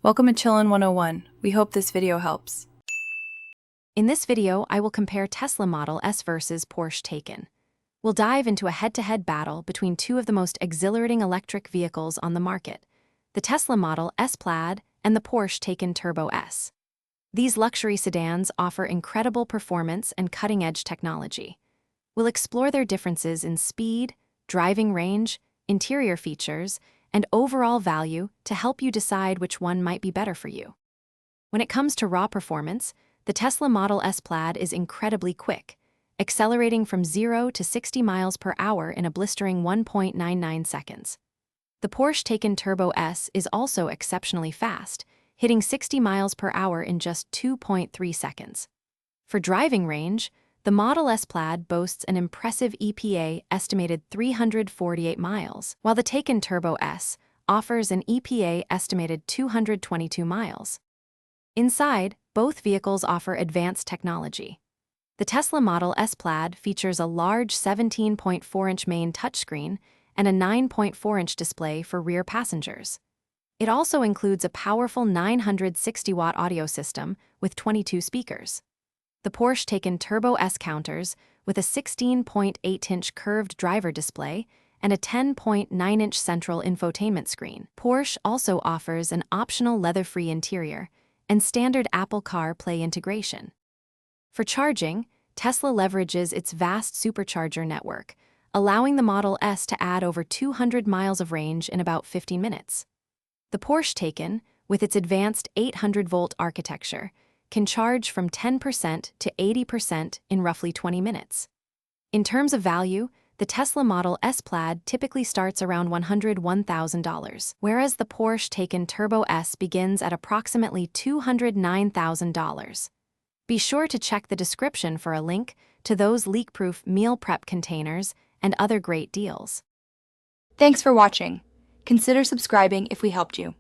Welcome to Chillin' 101. We hope this video helps. In this video, I will compare Tesla Model S versus Porsche Taycan. We'll dive into a head-to-head battle between two of the most exhilarating electric vehicles on the market, the Tesla Model S Plaid and the Porsche Taycan Turbo S. These luxury sedans offer incredible performance and cutting-edge technology. We'll explore their differences in speed, driving range, interior features, and overall value to help you decide which one might be better for you. When it comes to raw performance, the Tesla Model S Plaid is incredibly quick, accelerating from 0 to 60 miles per hour in a blistering 1.99 seconds. The Porsche Taycan Turbo S is also exceptionally fast, hitting 60 miles per hour in just 2.3 seconds. For driving range, the Model S Plaid boasts an impressive EPA estimated 348 miles, while the Taycan Turbo S offers an EPA estimated 222 miles. Inside, both vehicles offer advanced technology. The Tesla Model S Plaid features a large 17.4-inch main touchscreen and a 9.4-inch display for rear passengers. It also includes a powerful 960-watt audio system with 22 speakers. The Porsche Taycan Turbo S counters with a 16.8-inch curved driver display and a 10.9-inch central infotainment screen. Porsche also offers an optional leather-free interior and standard Apple CarPlay integration. For charging, Tesla leverages its vast supercharger network, allowing the Model S to add over 200 miles of range in about 15 minutes. The Porsche Taycan, with its advanced 800-volt architecture, can charge from 10% to 80% in roughly 20 minutes. In terms of value, the Tesla Model S Plaid typically starts around $101,000, whereas the Porsche Taycan Turbo S begins at approximately $209,000. Be sure to check the description for a link to those leak-proof meal prep containers and other great deals. Thanks for watching. Consider subscribing if we helped you.